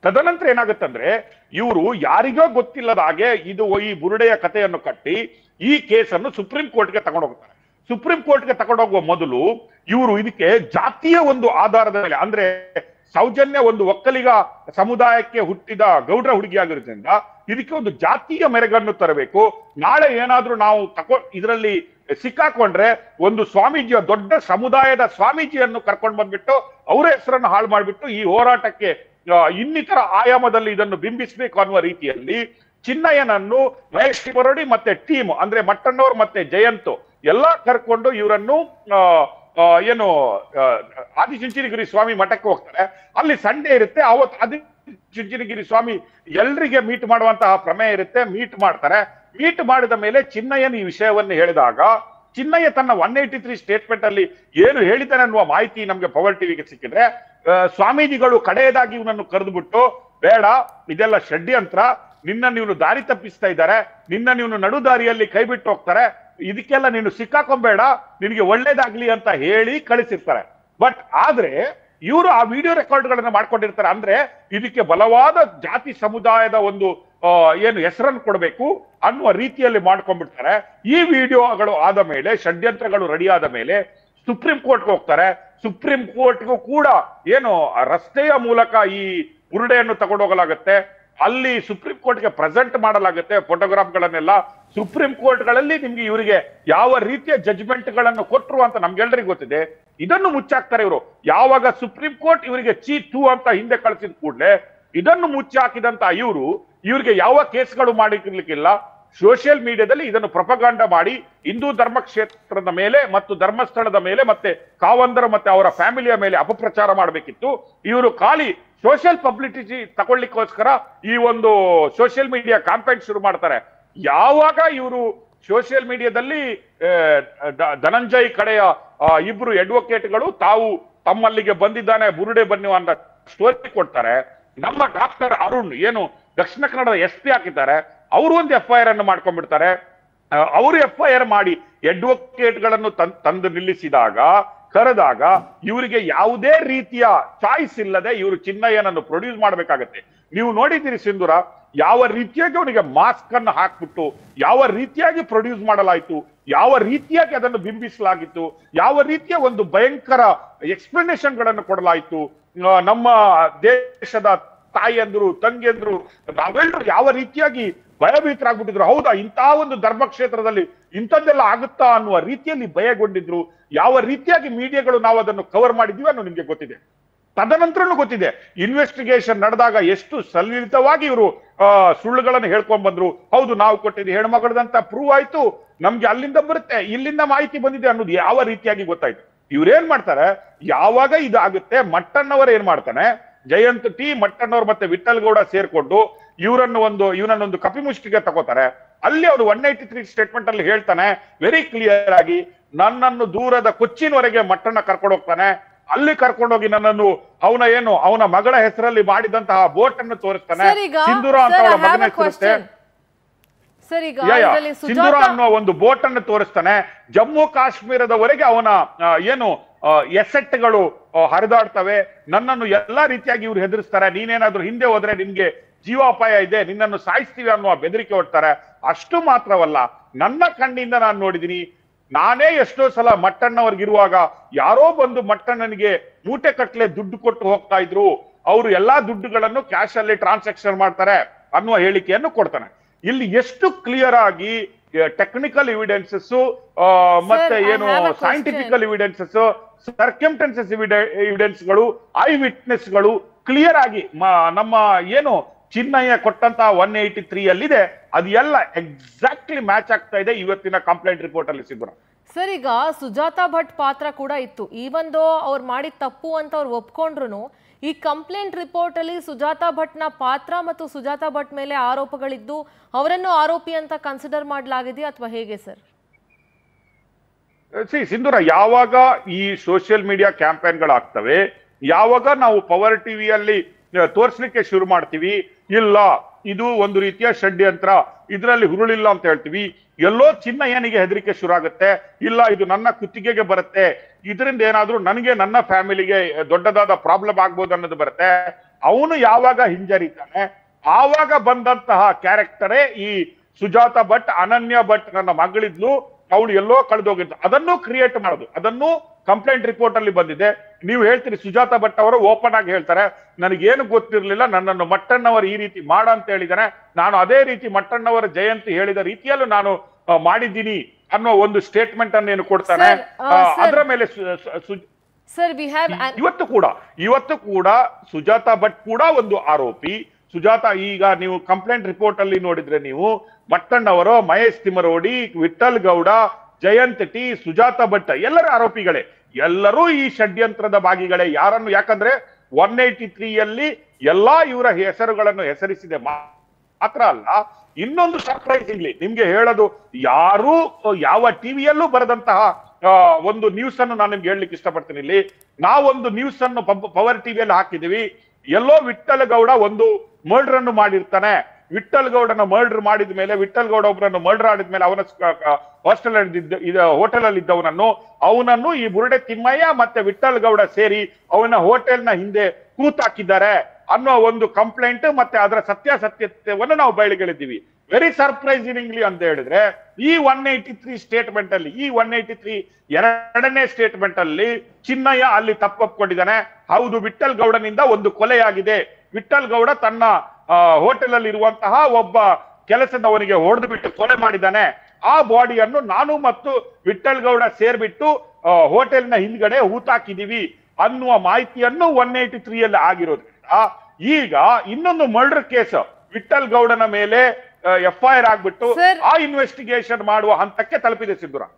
ತದನಂತರ ಏನಾಗುತ್ತಂದ್ರೆ ಇವರು ಯಾರಿಗೋ ಗೊತ್ತಿಲ್ಲದ ಹಾಗೆ ಇದು ಈ ಬುರುಡೆಯ ಕಥೆಯನ್ನು ಕಟ್ಟಿ ಈ ಕೇಸನ್ನು ಸುಪ್ರೀಂ ಕೋರ್ಟ್ಗೆ ತಗೊಂಡು ಹೋಗ್ತಾರೆ. ಸುಪ್ರೀಂ ಕೋರ್ಟ್ಗೆ ತಗೊಂಡೋಗುವ ಮೊದಲು ಇವರು ಇದಕ್ಕೆ ಜಾತಿಯ ಒಂದು ಆಧಾರದ ಮೇಲೆ, ಅಂದ್ರೆ ಸೌಜನ್ಯ ಒಂದು ಒಕ್ಕಲಿಗ ಸಮುದಾಯಕ್ಕೆ ಹುಟ್ಟಿದ ಗೌಡ್ರ ಹುಡುಗಿಯಾಗಿರೋದ್ರಿಂದ ಇದಕ್ಕೆ ಒಂದು ಜಾತಿಯ ಮೆರಗನ್ನು ತರಬೇಕು. ನಾಳೆ ಏನಾದ್ರೂ ನಾವು ಇದರಲ್ಲಿ ಸಿಕ್ಕಾಕೊಂಡ್ರೆ ಒಂದು ಸ್ವಾಮೀಜಿಯ ದೊಡ್ಡ ಸಮುದಾಯದ ಸ್ವಾಮೀಜಿಯನ್ನು ಕರ್ಕೊಂಡು ಬಂದ್ಬಿಟ್ಟು ಅವರ ಹೆಸರನ್ನು ಹಾಳು ಮಾಡ್ಬಿಟ್ಟು ಈ ಹೋರಾಟಕ್ಕೆ ಇನ್ನಿತರ ಆಯಾಮದಲ್ಲಿ ಇದನ್ನು ಬಿಂಬಿಸಬೇಕು ಅನ್ನುವ ರೀತಿಯಲ್ಲಿ ಚಿನ್ನಯ್ಯನನ್ನು, ಮಹೇಶ್ ಬರೋಡಿ ಮತ್ತೆ ಟೀಮ್ ಅಂದ್ರೆ ಮಟ್ಟಣ್ಣವ್ರು ಮತ್ತೆ ಜಯಂತ್ ಎಲ್ಲಾ ಕರ್ಕೊಂಡು ಇವರನ್ನು ಏನು ಆದಿಚುಂಚನಗಿರಿ ಸ್ವಾಮಿ ಮಠಕ್ಕೆ ಹೋಗ್ತಾರೆ. ಅಲ್ಲಿ ಸಂಡೇ ಇರುತ್ತೆ. ಅವತ್ತು ಆದಿಚುಂಚನಗಿರಿ ಸ್ವಾಮಿ ಎಲ್ರಿಗೆ ಮೀಟ್ ಮಾಡುವಂತಹ ಪ್ರಮೇಯ ಇರುತ್ತೆ. ಮೀಟ್ ಮಾಡ್ತಾರೆ. ಮೀಟ್ ಮಾಡಿದ ಮೇಲೆ ಚಿನ್ನಯ್ಯನ ಈ ವಿಷಯವನ್ನು ಹೇಳಿದಾಗ ಚಿನ್ನಯ್ಯ ತನ್ನ 183 ಸ್ಟೇಟ್ಮೆಂಟ್ ಅಲ್ಲಿ ಏನು ಹೇಳಿದ್ದಾನೆ ಅನ್ನುವ ಮಾಹಿತಿ ನಮ್ಗೆ ಪವರ್ ಟಿವಿಗೆ ಸಿಕ್ಕಿದ್ರೆ, ಸ್ವಾಮೀಜಿಗಳು ಕಡೆಯದಾಗಿ ಇವನನ್ನು ಕರೆದುಬಿಟ್ಟು, ಬೇಡ ಇದೆಲ್ಲ ಷಡ್ಯಂತ್ರ, ನಿನ್ನನ್ನು ಇವನು ದಾರಿ ತಪ್ಪಿಸ್ತಾ ಇದ್ದಾರೆ, ನಿನ್ನನ್ನು ಇವನು ನಡು ದಾರಿಯಲ್ಲಿ ಕೈ ಬಿಟ್ಟು ಹೋಗ್ತಾರೆ, ಇದಕ್ಕೆಲ್ಲ ನೀನು ಸಿಕ್ಕಾಕೊಂಬೇಡ, ನಿನಗೆ ಒಳ್ಳೇದಾಗ್ಲಿ ಅಂತ ಹೇಳಿ ಕಳಿಸಿರ್ತಾರೆ. ಬಟ್ ಆದ್ರೆ ಇವರು ಆ ವಿಡಿಯೋ ರೆಕಾರ್ಡ್ಗಳನ್ನ ಮಾಡ್ಕೊಂಡಿರ್ತಾರೆ. ಅಂದ್ರೆ ಇದಕ್ಕೆ ಬಲವಾದ ಜಾತಿ ಸಮುದಾಯದ ಒಂದು ಏನು ಹೆಸರನ್ನು ಕೊಡಬೇಕು ಅನ್ನುವ ರೀತಿಯಲ್ಲಿ ಮಾಡ್ಕೊಂಡ್ಬಿಡ್ತಾರೆ. ಈ ವಿಡಿಯೋಗಳು ಆದ ಮೇಲೆ, ಷಡ್ಯಂತ್ರಗಳು ರೆಡಿ ಆದ ಮೇಲೆ ಸುಪ್ರೀಂ ಕೋರ್ಟ್ಗೆ ಹೋಗ್ತಾರೆ. ಸುಪ್ರೀಂ ಕೋರ್ಟ್ಗೂ ಕೂಡ ಏನು ರಸ್ತೆಯ ಮೂಲಕ ಈ ಬುರುಡೆಯನ್ನು ತಗೊಂಡೋಗಲಾಗುತ್ತೆ. ಅಲ್ಲಿ ಸುಪ್ರೀಂ ಕೋರ್ಟ್ಗೆ ಪ್ರೆಸೆಂಟ್ ಮಾಡಲಾಗುತ್ತೆ ಫೋಟೋಗ್ರಾಫ್ಗಳನ್ನೆಲ್ಲ. ಸುಪ್ರೀಂ ಕೋರ್ಟ್ಗಳಲ್ಲಿ ನಿಮ್ಗೆ ಇವರಿಗೆ ಯಾವ ರೀತಿಯ ಜಡ್ಜ್ಮೆಂಟ್ ಗಳನ್ನು ಕೊಟ್ಟರು ಅಂತ ನಮ್ಗೆಲ್ರಿಗೂ ಗೊತ್ತಿದೆ. ಇದನ್ನು ಮುಚ್ಚಾಕ್ತಾರೆ ಇವರು. ಯಾವಾಗ ಸುಪ್ರೀಂ ಕೋರ್ಟ್ ಇವರಿಗೆ ಚೀಟು ಅಂತ ಹಿಂದೆ ಕಳಿಸಿದ ಕೂಡಲೇ ಇದನ್ನು ಮುಚ್ಚಾಕಿದಂತ ಇವ್ರಿಗೆ ಯಾವ ಕೇಸ್ಗಳು ಮಾಡಿರ್ಲಿಕ್ಕಿಲ್ಲ. ಸೋಷಿಯಲ್ ಮೀಡಿಯಾದಲ್ಲಿ ಇದನ್ನು ಪ್ರೊಪಗಾಂಡ ಮಾಡಿ ಹಿಂದೂ ಧರ್ಮ ಕ್ಷೇತ್ರದ ಮೇಲೆ ಮತ್ತು ಧರ್ಮಸ್ಥಳದ ಮೇಲೆ ಮತ್ತೆ ಕಾವಂದರ ಮತ್ತೆ ಅವರ ಫ್ಯಾಮಿಲಿಯ ಮೇಲೆ ಅಪಪ್ರಚಾರ ಮಾಡಬೇಕಿತ್ತು. ಇವರು ಖಾಲಿ ಸೋಷಿಯಲ್ ಪಬ್ಲಿಸಿಟಿ ತಗೊಳ್ಳಿಕ್ಕೋಸ್ಕರ ಈ ಒಂದು ಸೋಷಿಯಲ್ ಮೀಡಿಯಾ ಕ್ಯಾಂಪೇನ್ ಶುರು ಮಾಡ್ತಾರೆ. ಯಾವಾಗ ಇವರು ಸೋಷಿಯಲ್ ಮೀಡಿಯಾದಲ್ಲಿ ಧನಂಜಯ್ ಕಡೆಯ ಇಬ್ರು ಅಡ್ವೊಕೇಟ್ಗಳು ತಾವು ತಮ್ಮಲ್ಲಿಗೆ ಬಂದಿದ್ದಾನೆ ಬುರುಡೆ ಬನ್ನಿ ಅಂತ ಸ್ಟೋರಿ ಕೊಡ್ತಾರೆ, ನಮ್ಮ ಡಾಕ್ಟರ್ ಅರುಣ್ ಏನು ದಕ್ಷಿಣ ಕನ್ನಡದ SP ಹಾಕಿದ್ದಾರೆ, ಅವರು ಒಂದು FIR ಅನ್ನು ಮಾಡ್ಕೊಂಡ್ಬಿಡ್ತಾರೆ. ಅವರು FIR ಮಾಡಿ ಅಡ್ವೊಕೇಟ್ಗಳನ್ನು ತಂದು ನಿಲ್ಲಿಸಿದಾಗ ಕರೆದಾಗ ಇವರಿಗೆ ಯಾವುದೇ ರೀತಿಯ ಚಾಯ್ಸ್ ಇಲ್ಲದೆ ಇವರು ಚಿನ್ನಯ್ಯನನ್ನು ಪ್ರೊಡ್ಯೂಸ್ ಮಾಡಬೇಕಾಗತ್ತೆ. ನೀವು ನೋಡಿದ್ದೀರಿ ಸಿಂಧೂರ, ಯಾವ ರೀತಿಯಾಗಿ ಅವನಿಗೆ ಮಾಸ್ಕ್ ಅನ್ನು ಹಾಕ್ಬಿಟ್ಟು ಯಾವ ರೀತಿಯಾಗಿ ಪ್ರೊಡ್ಯೂಸ್ ಮಾಡಲಾಯಿತು, ಯಾವ ರೀತಿಯಾಗಿ ಅದನ್ನು ಬಿಂಬಿಸಲಾಗಿತ್ತು, ಯಾವ ರೀತಿಯ ಒಂದು ಭಯಂಕರ ಎಕ್ಸ್ಪ್ಲನೇಷನ್ ಗಳನ್ನು ಕೊಡಲಾಯಿತು. ನಮ್ಮ ದೇಶದ ತಾಯಿಯಂದ್ರು ತಂಗಿಯಂದ್ರು ನಾವೆಲ್ಲರೂ ಯಾವ ರೀತಿಯಾಗಿ ಭಯಭೀತರಾಗ್ಬಿಟ್ಟಿದ್ರು. ಹೌದಾ, ಇಂತಹ ಒಂದು ಧರ್ಮ ಕ್ಷೇತ್ರದಲ್ಲಿ ಇಂಥದ್ದೆಲ್ಲ ಆಗುತ್ತಾ ಅನ್ನುವ ರೀತಿಯಲ್ಲಿ ಭಯಗೊಂಡಿದ್ರು. ಯಾವ ರೀತಿಯಾಗಿ ಮೀಡಿಯಾಗಳು ನಾವು ಅದನ್ನು ಕವರ್ ಮಾಡಿದ್ವಿ ಅನ್ನೋ ನಿಮ್ಗೆ ಗೊತ್ತಿದೆ. ತದನಂತರನೂ ಗೊತ್ತಿದೆ ಇನ್ವೆಸ್ಟಿಗೇಷನ್ ನಡೆದಾಗ ಎಷ್ಟು ಸಲ್ಲಿತವಾಗಿ ಇವರು ಸುಳ್ಳುಗಳನ್ನು ಹೇಳ್ಕೊಂಡ್ ಬಂದ್ರು. ಹೌದು, ನಾವು ಕೊಟ್ಟಿದ್ದು ಹೆಣ್ಮಗಳದಂತ ಪ್ರೂವ್ ಆಯ್ತು, ನಮ್ಗೆ ಅಲ್ಲಿಂದ ಬರುತ್ತೆ, ಇಲ್ಲಿಂದ ಮಾಹಿತಿ ಬಂದಿದೆ ಅನ್ನೋದು ಯಾವ ರೀತಿಯಾಗಿ ಗೊತ್ತಾಯ್ತು. ಇವ್ರೇನ್ ಮಾಡ್ತಾರೆ, ಯಾವಾಗ ಇದಾಗುತ್ತೆ ಮಟ್ಟಣ್ಣವರು ಏನ್ ಮಾಡ್ತಾನೆ, ಜಯಂತ್ ಟಿ ಮಟ್ಟಣ್ಣವ್ರು ಮತ್ತೆ ವಿಠಲ್ ಗೌಡ ಸೇರ್ಕೊಂಡು ಇವನನ್ನೊಂದು ಕಪಿಮುಷ್ಟಿಗೆ ತಗೋತಾರೆ. ಅಲ್ಲಿ ಅವರು 183 ಸ್ಟೇಟ್ಮೆಂಟ್ ಅಲ್ಲಿ ಹೇಳ್ತಾನೆ ವೆರಿ ಕ್ಲಿಯರ್ ಆಗಿ, ನನ್ನನ್ನು ದೂರದ ಕೊಚ್ಚಿನವರೆಗೆ ಮಟ್ಟಣ್ಣ ಕರ್ಕೊಂಡು ಹೋಗ್ತಾನೆ. ಅಲ್ಲಿ ಕರ್ಕೊಂಡೋಗಿ ನನ್ನನ್ನು ಅವನ ಮಗಳ ಹೆಸರಲ್ಲಿ ಮಾಡಿದಂತಹ ಬೋಟ್ ಅನ್ನು ತೋರಿಸ್ತಾನೆ. ಸಿಂಧೂರ ಅಂತ ಅವಳ ಮಗನ ಹೆಸರಿರುತ್ತೆ, ಸಿಂಧೂರ ಅನ್ನೋ ಒಂದು ಬೋಟ್ ಅನ್ನು ತೋರಿಸ್ತಾನೆ. ಜಮ್ಮು ಕಾಶ್ಮೀರದವರೆಗೆ ಅವನ ಎಸೆಟ್ಗಳು ಹರಿದಾಡ್ತವೆ. ನನ್ನನ್ನು ಎಲ್ಲಾ ರೀತಿಯಾಗಿ ಇವ್ರು ಹೆದರಿಸ್ತಾರೆ. ನೀನೇನಾದ್ರೂ ಹಿಂದೆ ಹೋದ್ರೆ ನಿಮ್ಗೆ ಜೀವಾಪಾಯ ಇದೆ, ನಿನ್ನನ್ನು ಸಾಯಿಸ್ತೀವಿ ಅನ್ನುವ ಬೆದರಿಕೆ ಹೊಡ್ತಾರೆ. ಅಷ್ಟು ಮಾತ್ರವಲ್ಲ, ನನ್ನ ಕಣ್ಣಿಂದ ನಾನು ನೋಡಿದೀನಿ. ನಾನೇ ಎಷ್ಟೋ ಸಲ ಮಟ್ಟಣ್ಣವ್ರಿಗಿರುವಾಗ ಯಾರೋ ಬಂದು ಮಟ್ಟಣ್ಣನಿಗೆ ಮೂಟೆ ಕಟ್ಲೆ ದುಡ್ಡು ಕೊಟ್ಟು ಹೋಗ್ತಾ ಇದ್ರು, ಅವರು ಎಲ್ಲಾ ದುಡ್ಡುಗಳನ್ನು ಕ್ಯಾಶ್ ಅಲ್ಲಿ ಟ್ರಾನ್ಸಾಕ್ಷನ್ ಮಾಡ್ತಾರೆ ಅನ್ನುವ ಹೇಳಿಕೆಯನ್ನು ಕೊಡ್ತಾನೆ. ಇಲ್ಲಿ ಎಷ್ಟು ಕ್ಲಿಯರ್ ಆಗಿ ಟೆಕ್ನಿಕಲ್ ಎವಿಡೆನ್ಸಸ್ ಮತ್ತೆ ಸೈಂಟಿಫಿಕಲ್ ಎವಿಡೆನ್ಸಸ್, ಸರ್ಕಮ್ಸ್ಟೆನ್ಸಸ್ ಎವಿಡೆನ್ಸ್ಗಳು, ಐ ವಿಟ್ನೆಸ್ಗಳು ಕ್ಲಿಯರ್ ಆಗಿ ನಮ್ಮ ಚಿನ್ನಯ್ಯ ಕೊಟ್ಟಂತಹ 183 ಅಲ್ಲಿದೆ. ಅದು ಎಲ್ಲ ಎಕ್ಸಾಕ್ಟ್ಲಿ ಮ್ಯಾಚ್ ಆಗ್ತಾ ಇದೆ ಇವತ್ತಿನ ಕಂಪ್ಲೇಂಟ್ ರಿಪೋರ್ಟ್ ಅಲ್ಲಿ ಸಿಗ್ಬರ. ಸರ್, ಈಗ ಸುಜಾತಾ ಭಟ್ ಪಾತ್ರ ಕೂಡ ಇತ್ತು. ಈವನ್ ದೋ ಅವ್ರು ಮಾಡಿದ ತಪ್ಪು ಅಂತ ಅವ್ರು ಒಪ್ಕೊಂಡ್ರು, ಈ ಕಂಪ್ಲೇಂಟ್ ರಿಪೋರ್ಟ್ ಅಲ್ಲಿ ಸುಜಾತಾ ಭಟ್ನ ಪಾತ್ರ ಮತ್ತು ಸುಜಾತಾ ಭಟ್ ಮೇಲೆ ಆರೋಪಗಳಿದ್ದು ಅವರನ್ನು ಆರೋಪಿ ಅಂತ ಕನ್ಸಿಡರ್ ಮಾಡಲಾಗಿದೆಯಾ ಅಥವಾ ಹೇಗೆ ಸರ್? ಸಿಂಧೂರ, ಯಾವಾಗ ಈ ಸೋಷಿಯಲ್ ಮೀಡಿಯಾ ಕ್ಯಾಂಪೇನ್ಗಳಾಗ್ತವೆ, ಯಾವಾಗ ನಾವು ಪವರ್ ಟಿವಿಯಲ್ಲಿ ತೋರಿಸ್ಲಿಕ್ಕೆ ಶುರು ಮಾಡ್ತೀವಿ, ಇಲ್ಲ ಇದು ಒಂದು ರೀತಿಯ ಷಡ್ಯಂತ್ರ, ಇದರಲ್ಲಿ ಹುರುಳಿಲ್ಲ ಅಂತ ಹೇಳ್ತೀವಿ, ಎಲ್ಲೋ ಚಿನ್ನಯ್ಯನಿಗೆ ಹೆದರಿಕೆ ಶುರು ಆಗುತ್ತೆ. ಇಲ್ಲ, ಇದು ನನ್ನ ಕುತ್ತಿಗೆಗೆ ಬರುತ್ತೆ, ಇದರಿಂದ ಏನಾದ್ರೂ ನನಗೆ ನನ್ನ ಫ್ಯಾಮಿಲಿಗೆ ದೊಡ್ಡದಾದ ಪ್ರಾಬ್ಲಮ್ ಆಗ್ಬೋದು ಅನ್ನೋದು ಬರುತ್ತೆ. ಅವನು ಯಾವಾಗ ಹಿಂಜರಿತಾನೆ ಆವಾಗ ಬಂದಂತಹ ಕ್ಯಾರೆಕ್ಟರೇ ಈ ಸುಜಾತ ಭಟ್. ಅನನ್ಯ ಭಟ್ ನನ್ನ ಮಗಳಿದ್ಲು, ಅವಳು ಎಲ್ಲೋ ಕಳೆದೋಗಿದ್ದು, ಅದನ್ನು ಕ್ರಿಯೇಟ್ ಮಾಡೋದು, ಅದನ್ನು ಕಂಪ್ಲೇಂಟ್ ರಿಪೋರ್ಟ್ ಅಲ್ಲಿ ಬಂದಿದೆ. ನೀವು ಹೇಳ್ತೀರಿ ಸುಜಾತ ಭಟ್ ಅವರು ಓಪನ್ ಆಗಿ ಹೇಳ್ತಾರೆ, ನನಗೇನು ಗೊತ್ತಿರ್ಲಿಲ್ಲ, ನನ್ನನ್ನು ಮಟ್ಟಣ್ಣವರು ಈ ರೀತಿ ಮಾಡ ಅಂತ ಹೇಳಿದಾನೆ, ನಾನು ಅದೇ ರೀತಿ ಮಟ್ಟಣ್ಣವರ ಜಯಂತಿ ಹೇಳಿದ ರೀತಿಯಲ್ಲೂ ನಾನು ಮಾಡಿದ್ದೀನಿ ಅನ್ನೋ ಒಂದು ಸ್ಟೇಟ್ಮೆಂಟ್ ಅನ್ನು ಏನು ಕೊಡ್ತಾನೆ. ಅದರ ಮೇಲೆ ಇವತ್ತು ಕೂಡ ಸುಜಾತ ಭಟ್ ಕೂಡ ಒಂದು ಆರೋಪಿ. ಸುಜಾತ ಈಗ ನೀವು ಕಂಪ್ಲೇಂಟ್ ರಿಪೋರ್ಟ್ ಅಲ್ಲಿ ನೋಡಿದ್ರೆ ನೀವು ಮಟ್ಟಣ್ಣವರು, ಮಹೇಶ್ ತಿಮರೋಡಿ, ವಿಠಲ್ ಗೌಡ, ಜಯಂತ್ ಟಿ, ಸುಜಾತ ಭಟ್ ಎಲ್ಲರ ಆರೋಪಿಗಳೇ, ಎಲ್ಲರೂ ಈ ಷಡ್ಯಂತ್ರದ ಭಾಗಿಗಳೇ. ಯಾರನ್ನು, ಯಾಕಂದ್ರೆ 183ಯಲ್ಲಿ ಎಲ್ಲಾ ಇವರ ಹೆಸರುಗಳನ್ನು ಹೆಸರಿಸಿದೆ ಮಾತ್ರ ಅಲ್ಲ, ಇನ್ನೊಂದು ಸರ್ಪ್ರೈಸಿಂಗ್ಲಿ ನಿಮ್ಗೆ ಹೇಳೋದು, ಯಾರು ಯಾವ ಟಿವಿಯಲ್ಲೂ ಬರೆದಂತಹ ಒಂದು ನ್ಯೂಸ್ ಅನ್ನು ನಾನು ನಿಮ್ಗೆ ಹೇಳಲಿಕ್ಕೆ ಇಷ್ಟಪಡ್ತೀನಿ. ಇಲ್ಲಿ ನಾವೊಂದು ನ್ಯೂಸ್ ಅನ್ನು ಪವರ್ ಟಿವಿಯಲ್ಲಿ ಹಾಕಿದೀವಿ. ಎಲ್ಲೋ ವಿಠಲ್ ಗೌಡ ಒಂದು ಮರ್ಡರ್ ಅನ್ನು ಮಾಡಿರ್ತಾನೆ. ವಿಠಲ್ ಗೌಡನ ಮರ್ಡರ್ ಮಾಡಿದ ಮೇಲೆ, ವಿಠಲ್ ಗೌಡ ಒಬ್ಬರನ್ನು ಮರ್ಡರ್ ಮಾಡಿದ್ಮೇಲೆ ಅವನ ಹೋಟೆಲ್ ಅಲ್ಲಿ ಅವನನ್ನು ಈ ಬುರುಡೆ ತಿಮ್ಮಯ್ಯ ಮತ್ತೆ ವಿಠಲ್ ಗೌಡ ಸೇರಿ ಅವನ ಹೋಟೆಲ್ನ ಹಿಂದೆ ಕೂತಾಕಿದ್ದಾರೆ ಅನ್ನೋ ಒಂದು ಕಂಪ್ಲೇಂಟ್ ಮತ್ತೆ ಅದರ ಸತ್ಯಾಸತ್ಯತೆಯನ್ನು ನಾವು ಬಯಲಿಗೆಳಿದ್ದೀವಿ. ವೆರಿ ಸರ್ಪ್ರೈಸಿಂಗ್ಲಿ ಅಂತ ಹೇಳಿದ್ರೆ ಈ 183 ಸ್ಟೇಟ್ಮೆಂಟ್ ಅಲ್ಲಿ, ಈ 183 ಎರಡನೇ ಸ್ಟೇಟ್ಮೆಂಟ್ ಅಲ್ಲಿ ಚಿನ್ನಯ್ಯ ಅಲ್ಲಿ ತಪ್ಪೊಪ್ಕೊಂಡಿದ್ದಾನೆ. ಹೌದು, ವಿಠಲ್ ಗೌಡನಿಂದ ಒಂದು ಕೊಲೆಯಾಗಿದೆ, ವಿಠಲ್ ಗೌಡ ತನ್ನ ಹೋಟೆಲ್ ಅಲ್ಲಿ ಇರುವಂತಹ ಒಬ್ಬ ಕೆಲಸದವನಿಗೆ ಹೊಡೆದು ಬಿಟ್ಟು ಕೊಲೆ ಮಾಡಿದ್ದಾನೆ, ಆ ಬಾಡಿಯನ್ನು ನಾನು ಮತ್ತು ವಿಠಲ್ ಗೌಡ ಸೇರ್ಬಿಟ್ಟು ಹೋಟೆಲ್ನ ಹಿಂದ್ಗಡೆ ಹೂತಾಕಿದೀವಿ ಅನ್ನುವ ಮಾಹಿತಿಯನ್ನು 183ಯಲ್ಲಿ ಆಗಿರೋದ್ರಿಂದ ಈಗ ಇನ್ನೊಂದು ಮರ್ಡರ್ ಕೇಸ್ ವಿಠಲ್ ಗೌಡನ ಮೇಲೆ FIR ಆಗ್ಬಿಟ್ಟು ಆ ಇನ್ವೆಸ್ಟಿಗೇಷನ್ ಮಾಡುವ ಹಂತಕ್ಕೆ ತಲುಪಿದೆ ಸಿದ್ದೂರಾಮ್.